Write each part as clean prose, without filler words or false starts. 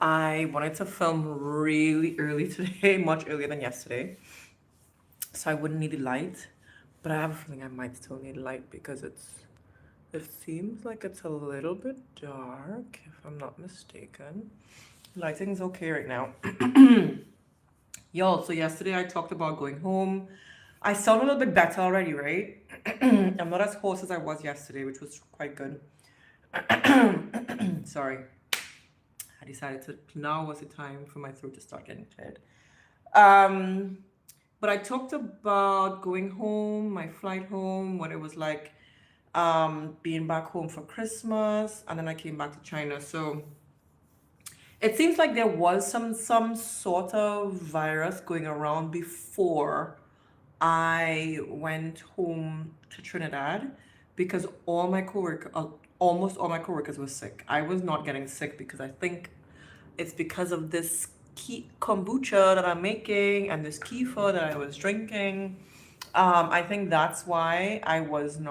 I wanted to film really early today, much earlier than yesterday, so I wouldn't need the light. But I have a feeling I might still need light because it seems like it's a little bit dark, if I'm not mistaken. Lighting's okay right now. Y'all, so yesterday I talked about going home. I sound a little bit better already, right? I'm not as hoarse as I was yesterday, which was quite good. Sorry. I decided to now was the time for my throat to start getting cleared. Um, but I talked about going home, my flight home, what it was like being back home for Christmas, and then I came back to China. So it seems like there was some sort of virus going around before I went home to Trinidad because almost all my coworkers were sick. I was not getting sick because I think it's because of this kombucha that I'm making and this kefir that I was drinking. I think that's why I wasn't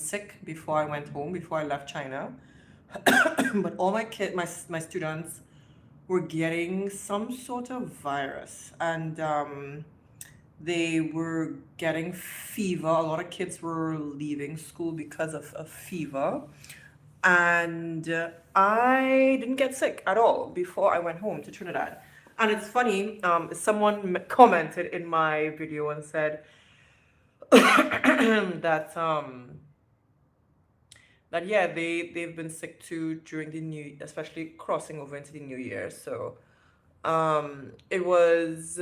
sick before I went home, before I left China. But all my students were getting some sort of virus, and they were getting fever. A lot of kids were leaving school because of a fever. And I didn't get sick at all before I went home to Trinidad. And it's funny, someone commented in my video and said that that yeah, they've been sick too during the new, especially crossing over into the new year. So it was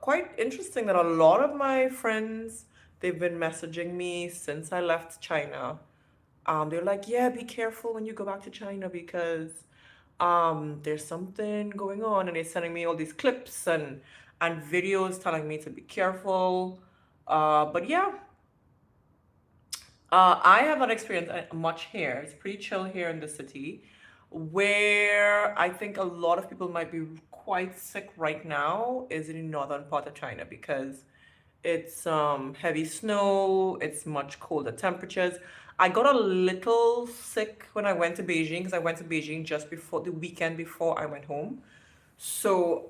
quite interesting that a lot of my friends, they've been messaging me since I left China. They're like, yeah, be careful when you go back to China because there's something going on, and they're sending me all these clips and videos telling me to be careful. But yeah, I have not experienced much here. It's pretty chill here in the city, where I think a lot of people might be quite sick right now is in the northern part of China because it's heavy snow, it's much colder temperatures. I got a little sick when I went to Beijing because I went to Beijing just before the weekend before I went home. So,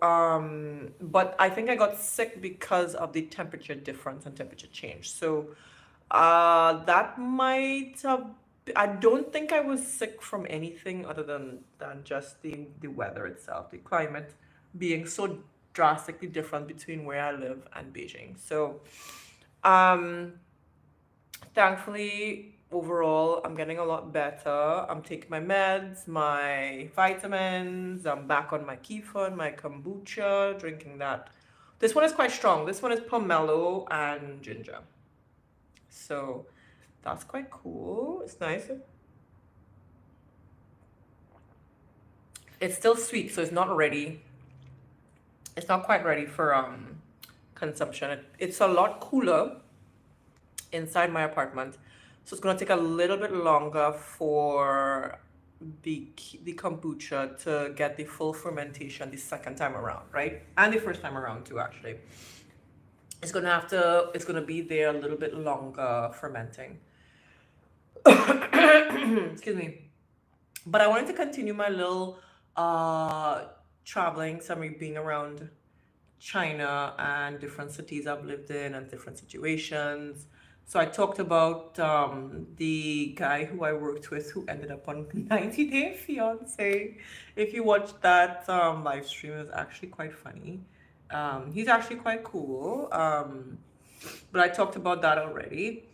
but I think I got sick because of the temperature difference and temperature change. So, that might have. I don't think I was sick from anything other than just the weather itself, the climate being so drastically different between where I live and Beijing. So, um, thankfully, overall, I'm getting a lot better. I'm taking my meds, my vitamins. I'm back on my kefir and my kombucha, drinking that. This one is quite strong. This one is pomelo and ginger. So that's quite cool. It's nice. It's still sweet, so it's not ready. It's not quite ready for consumption. It's a lot cooler inside my apartment, so it's gonna take a little bit longer for the kombucha to get the full fermentation the second time around, right? And the first time around too, actually. It's gonna be there a little bit longer fermenting. Excuse me. But I wanted to continue my little uh traveling summary, being around China and different cities I've lived in and different situations. So I talked about the guy who I worked with who ended up on 90 Day Fiance. If you watch that live stream, it was actually quite funny. He's actually quite cool. But I talked about that already.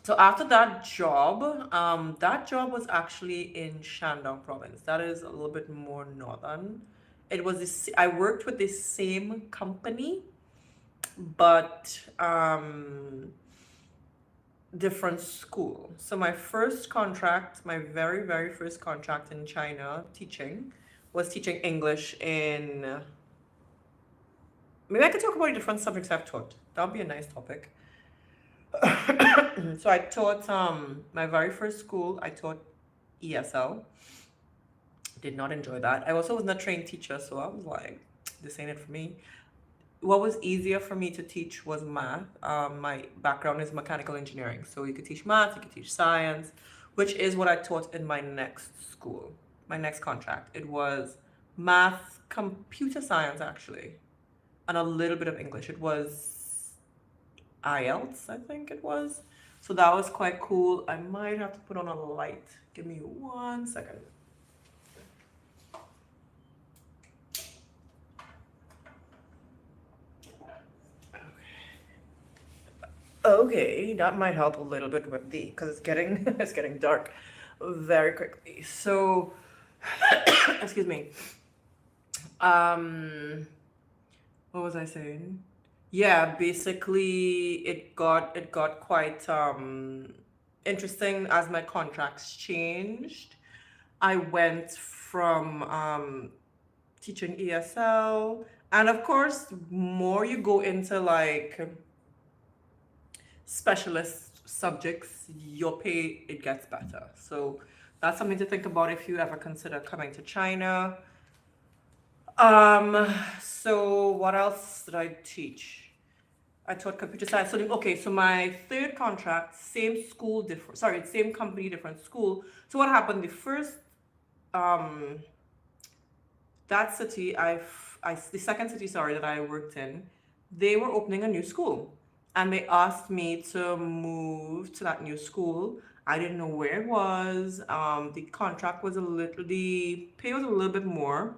So after that job was actually in Shandong province. That is a little bit more northern. I worked with the same company, but different school. So my very, very first contract in China teaching was teaching English in, maybe I could talk about different subjects I've taught. That would be a nice topic. So I taught my very first school, I taught ESL. Did not enjoy that. I also wasn't a trained teacher, so I was like, this ain't it for me. What was easier for me to teach was math. My background is mechanical engineering, so you could teach math, you could teach science, which is what I taught in my next school. my next contract. It was math, computer science actually, and a little bit of English. It was IELTS, I think it was. So that was quite cool. I might have to put on a light. Give me 1 second. Okay, that might help a little bit with the because it's getting it's getting dark very quickly. So, excuse me. Um, what was I saying? Yeah, basically it got quite interesting as my contracts changed. I went from teaching ESL, and of course, more you go into like specialist subjects, your pay it gets better. So that's something to think about if you ever consider coming to China. So what else did I teach? I taught computer science. So okay, so my third contract, same school, different. Sorry, same company, different school. So what happened? The first, um, that city, the second city, sorry, that I worked in, they were opening a new school, and they asked me to move to that new school. I didn't know where it was. The contract was the pay was a little bit more,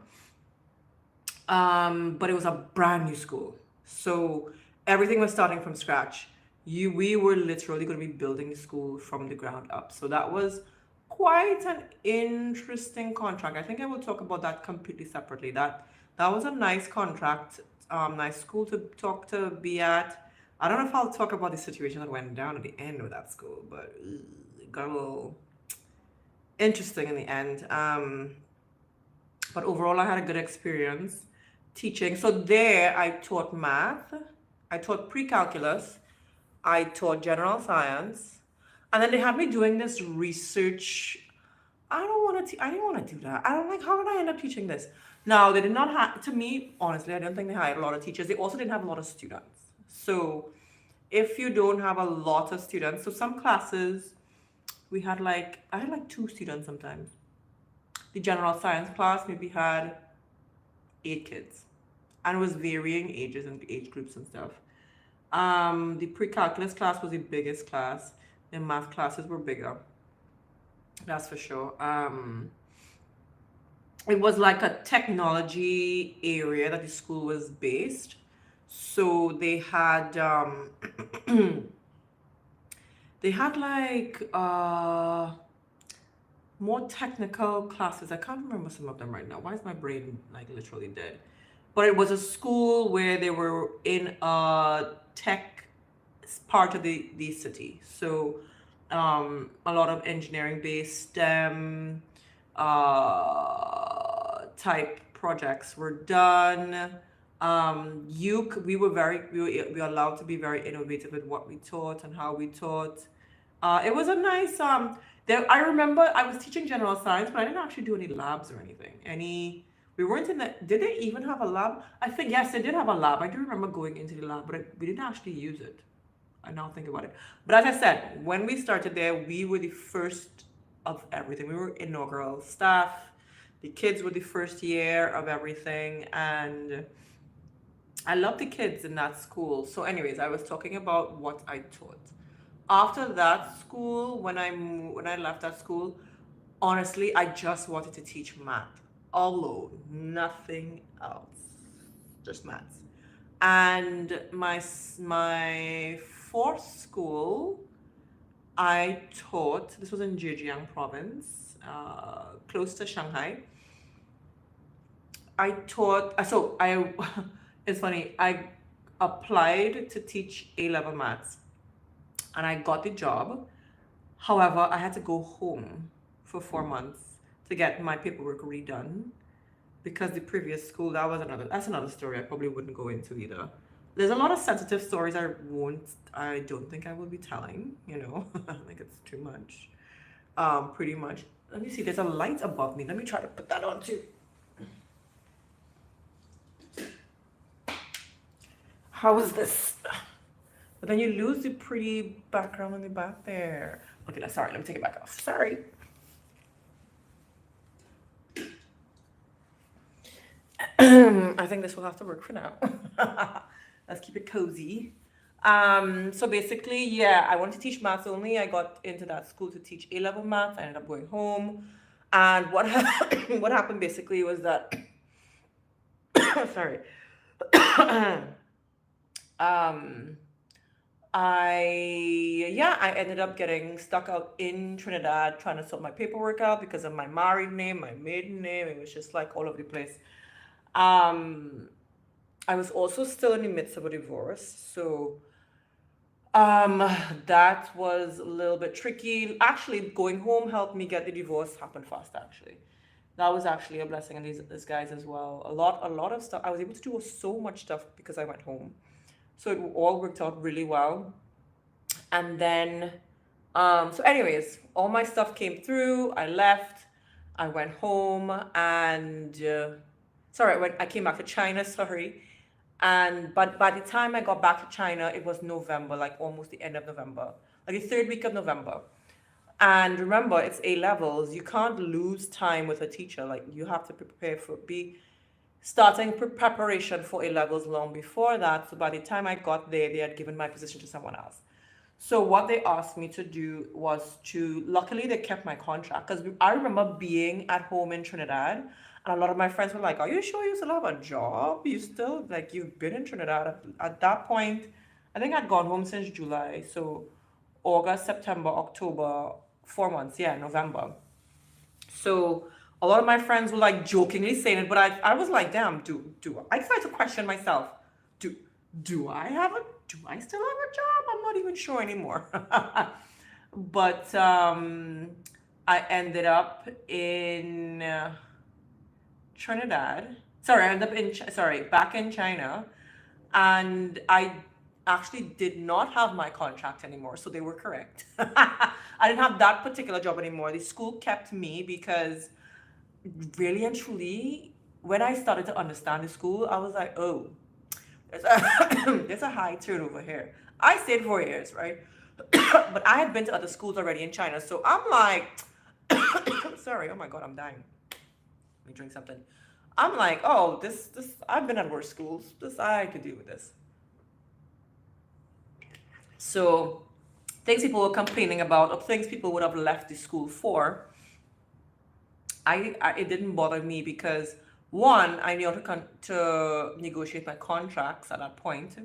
but it was a brand new school. So everything was starting from scratch. We were literally going to be building the school from the ground up. So that was quite an interesting contract. I think I will talk about that completely separately. That was a nice contract, nice school to be at. I don't know if I'll talk about the situation that went down at the end of that school, but it got a little interesting in the end. But overall, I had a good experience teaching. So there, I taught math, I taught pre-calculus, I taught general science, and then they had me doing this research. I didn't want to do that. I don't like, how did I end up teaching this? Now, they did not have, to me, honestly, I don't think they hired a lot of teachers. They also didn't have a lot of students. So if you don't have a lot of students, so some classes, I had like two students sometimes. The general science class maybe had 8 kids, and it was varying ages and age groups and stuff. The pre-calculus class was the biggest class. The math classes were bigger, that's for sure. It was like a technology area that the school was based. So they had they had like more technical classes. I can't remember some of them right now. Why is my brain like literally dead? But it was a school where they were in a tech part of the city. So a lot of engineering based STEM type projects were done. We were allowed to be very innovative with what we taught and how we taught. It was a nice there I remember I was teaching general science, but I didn't actually do any labs or anything. We weren't in the did they even have a lab? I think yes, they did have a lab. I do remember going into the lab, but we didn't actually use it. I now think about it. But as I said, when we started there, we were the first of everything. We were inaugural staff. The kids were the first year of everything, and I love the kids in that school. So, anyways, I was talking about what I taught. After that school, when I left that school, honestly, I just wanted to teach math alone, nothing else, just maths. And my fourth school, I taught. This was in Zhejiang province, close to Shanghai. I taught. So I. It's funny. I applied to teach A-level maths, and I got the job. However, I had to go home for 4 months to get my paperwork redone because the previous school, that's another story I probably wouldn't go into either. There's a lot of sensitive stories I don't think I will be telling, I think it's too much. Pretty much. Let me see, there's a light above me. Let me try to put that on too. How is this? But then you lose the pretty background in the back there. Okay, sorry, let me take it back off. Sorry. think this will have to work for now. Let's keep it cozy. So basically, yeah, I wanted to teach maths only. I got into that school to teach A level maths. I ended up going home. And what what happened basically was that sorry. um I ended up getting stuck out in Trinidad trying to sort my paperwork out because of my married name, my maiden name. It was just like all over the place. Um I was also still in the midst of a divorce, so um that was a little bit tricky. Actually, going home helped me get the divorce happen fast actually. That was actually a blessing in these guys as well. A lot of stuff. I was able to do so much stuff because I went home. So it all worked out really well. And then so anyways, all my stuff came through. I left. I went home and sorry, I came back to China, sorry. And but by the time I got back to China, it was November, like almost the end of November, like the third week of November. And remember, it's A levels. You can't lose time with a teacher. Like you have to prepare for be starting preparation for A levels long before that. So by the time I got there, they had given my position to someone else. So what they asked me to do was to, luckily they kept my contract because I remember being at home in Trinidad and a lot of my friends were like, "Are you sure you still have a job? You still like you've been in Trinidad at that point?" I think I'd gone home since July, so August, September, October, 4 months, yeah, November. So a lot of my friends were like jokingly saying it, but I was like, damn, do I started to question myself. Do do I have a do I still have a job? I'm not even sure anymore. But I ended up in Trinidad. Sorry, I ended up in sorry, back in China, and I actually did not have my contract anymore, so they were correct. I didn't have that particular job anymore. The school kept me because really and truly, when I started to understand the school, I was like, oh, there's a, there's a high turnover here. I stayed 4 years, right? But I had been to other schools already in China, so I'm like, sorry, oh my god, I'm dying. Let me drink something. I'm like, oh, this I've been at worse schools. This I could deal with this. So things people were complaining about, or things people would have left the school for, I it didn't bother me because one, I knew how to negotiate my contracts at that point,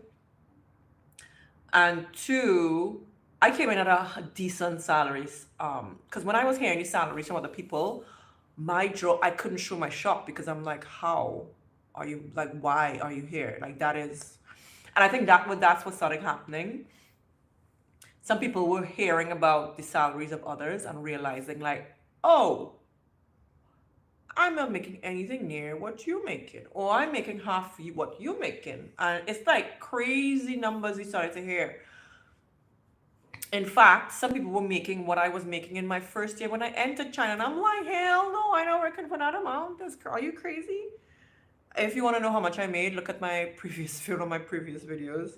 and two, I came in at a decent salaries. Because when I was hearing the salaries from other people, my job I couldn't show my shop because I'm like, how are you like? Why are you here? Like that is, and I think that's what started happening. Some people were hearing about the salaries of others and realizing like, oh, I'm not making anything near what you're making, or I'm making half what you're making, and it's like crazy numbers we started to hear. In fact, some people were making what I was making in my first year when I entered China, and I'm like, hell no, I don't reckon for that amount. Are you crazy? If you want to know how much I made, look at my previous film on my previous videos,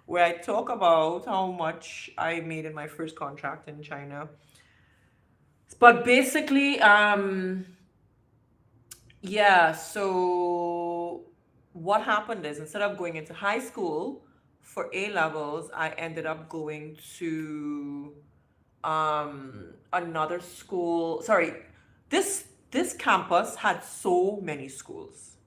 where I talk about how much I made in my first contract in China. But basically, yeah, so what happened is instead of going into high school for A levels, I ended up going to another school. Sorry, this campus had so many schools.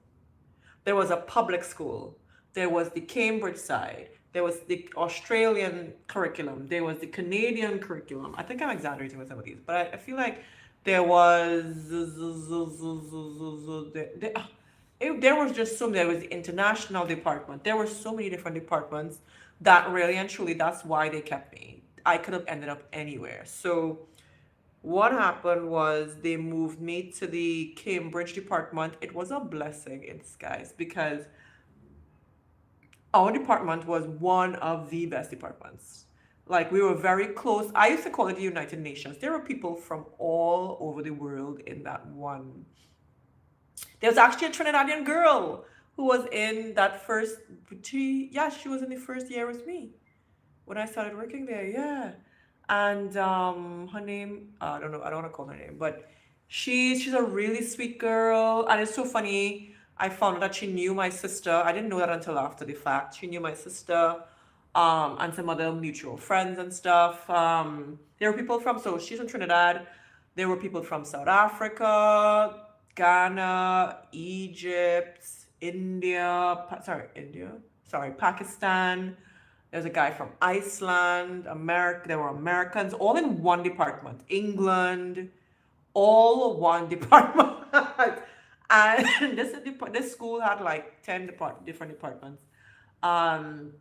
There was a public school. There was the Cambridge side. There was the Australian curriculum. There was the Canadian curriculum. I think I'm exaggerating with some of these, but I feel like there was there was just so many. There was the international department. There were so many different departments that really and truly that's why they kept me. I could have ended up anywhere. So what happened was they moved me to the Cambridge department. It was a blessing in disguise because our department was one of the best departments. Like we were very close. I used to call it the United Nations. There were people from all over the world in that one. There was actually a Trinidadian girl who was in that first. She was in the first year with me when I started working there. Yeah, and her name I don't know. I don't want to call her name, but she's a really sweet girl, and it's so funny. I found out that she knew my sister. I didn't know that until after the fact. She knew my sister, and some other mutual friends and stuff. There were people from, so she's from Trinidad. There were people from South Africa, Ghana, Egypt, India, Pakistan. There's a guy from Iceland, America. There were Americans, all in one department. England, all one department. And this school had like 10 different departments. Um,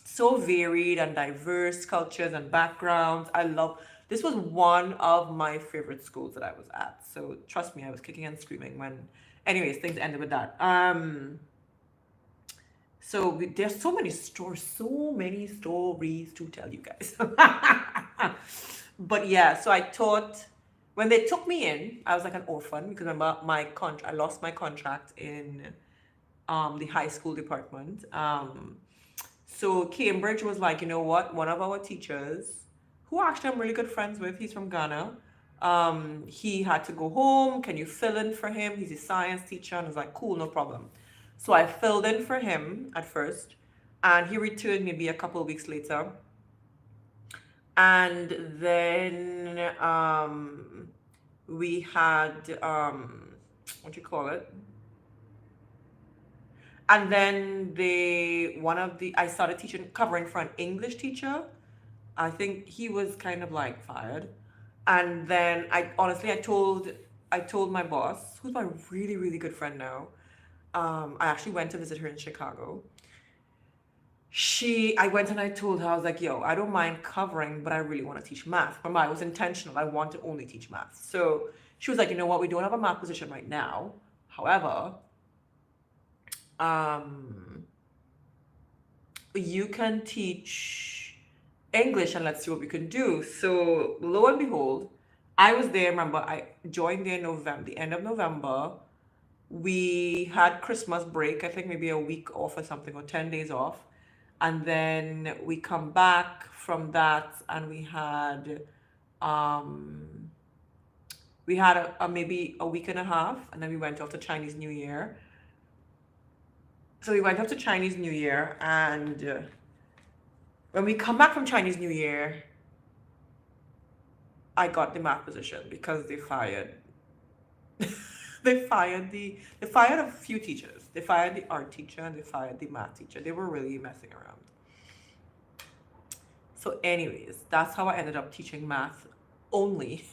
so varied and diverse cultures and backgrounds. I love this was one of my favorite schools that I was at. So trust me, I was kicking and screaming when anyways, things ended with that. There's so many stories to tell you guys. But yeah, so I taught when they took me in, I was like an orphan because remember I lost my contract in the high school department. So Cambridge was like, you know what? One of our teachers, who actually I'm really good friends with, he's from Ghana. He had to go home. Can you fill in for him? He's a science teacher, and I was like, cool, no problem. So I filled in for him at first, and he returned maybe a couple of weeks later. And then we had what do you call it? And then I started teaching covering for an English teacher. I think he was kind of like fired. And then I told my boss, who's my really, really good friend now. I actually went to visit her in Chicago. I went and I told her, I was like, yo, I don't mind covering, but I really want to teach math. Remember, I was intentional. I want to only teach math. So she was like, you know what? We don't have a math position right now. However, um, you can teach English and let's see what we can do. So lo and behold, I was there. Remember, I joined there in November, the end of November. We had Christmas break, I think maybe a week off or something, or 10 days off. And then we come back from that and um we had maybe a week and a half, and then we went off to Chinese New Year. So we went off to Chinese New Year, and when we come back from Chinese New Year, I got the math position because they fired they fired a few teachers. They fired the art teacher and they fired the math teacher. They were really messing around. So, anyways, that's how I ended up teaching math only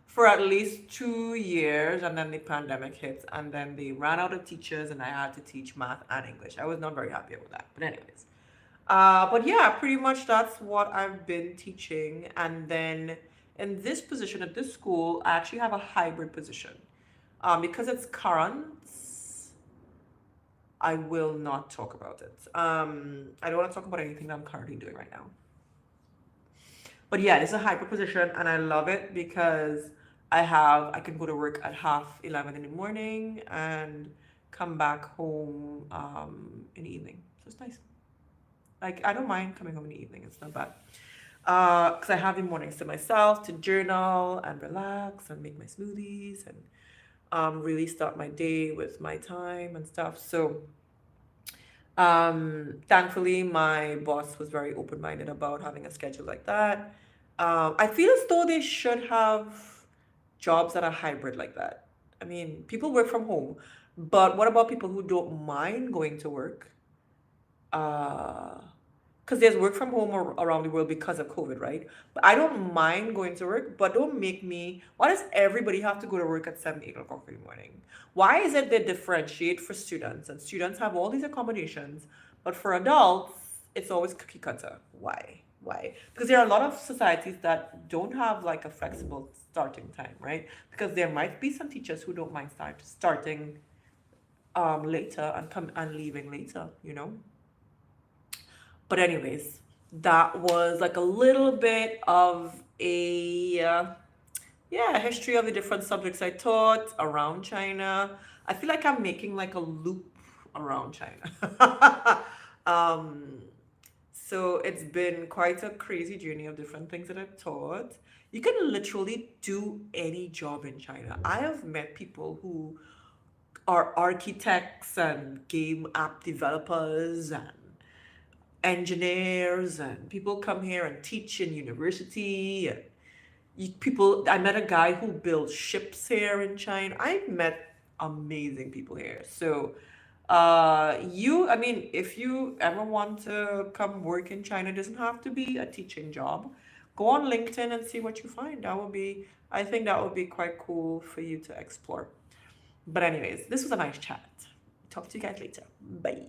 for at least 2 years, and then the pandemic hit, and then they ran out of teachers, and I had to teach math and English. I was not very happy with that, but anyways. But yeah, pretty much that's what I've been teaching, and then in this position at this school, I actually have a hybrid position. Because it's current, I will not talk about it. I don't want to talk about anything that I'm currently doing right now. But yeah, it's a hybrid position, and I love it because I can go to work at 11 in the morning and come back home in the evening. So it's nice. Like I don't mind coming home in the evening. It's not bad. Because I have the mornings to myself to journal and relax and make my smoothies and really start my day with my time and stuff. So thankfully, my boss was very open minded about having a schedule like that. I feel as though they should have jobs that are hybrid like that. I mean, people work from home, but what about people who don't mind going to work? Uh, because there's work from home around the world because of COVID, right? But I don't mind going to work, but don't make me. Why does everybody have to go to work at 7, 8 o'clock in the morning? Why is it they differentiate for students and students have all these accommodations, but for adults, it's always cookie cutter? Why? Why? Because there are a lot of societies that don't have like a flexible starting time, right? Because there might be some teachers who don't mind starting later and come and leaving later, you know? But anyways, that was like a little bit of a yeah, history of the different subjects I taught around China. I feel like I'm making like a loop around China. um, so it's been quite a crazy journey of different things that I've taught. You can literally do any job in China. I have met people who are architects and game app developers and engineers, and people come here and teach in university. And people, I met a guy who builds ships here in China. I've met amazing people here. So, I mean, if you ever want to come work in China, it doesn't have to be a teaching job. Go on LinkedIn and see what you find. I think that would be quite cool for you to explore. But anyways, this was a nice chat. Talk to you guys later. Bye.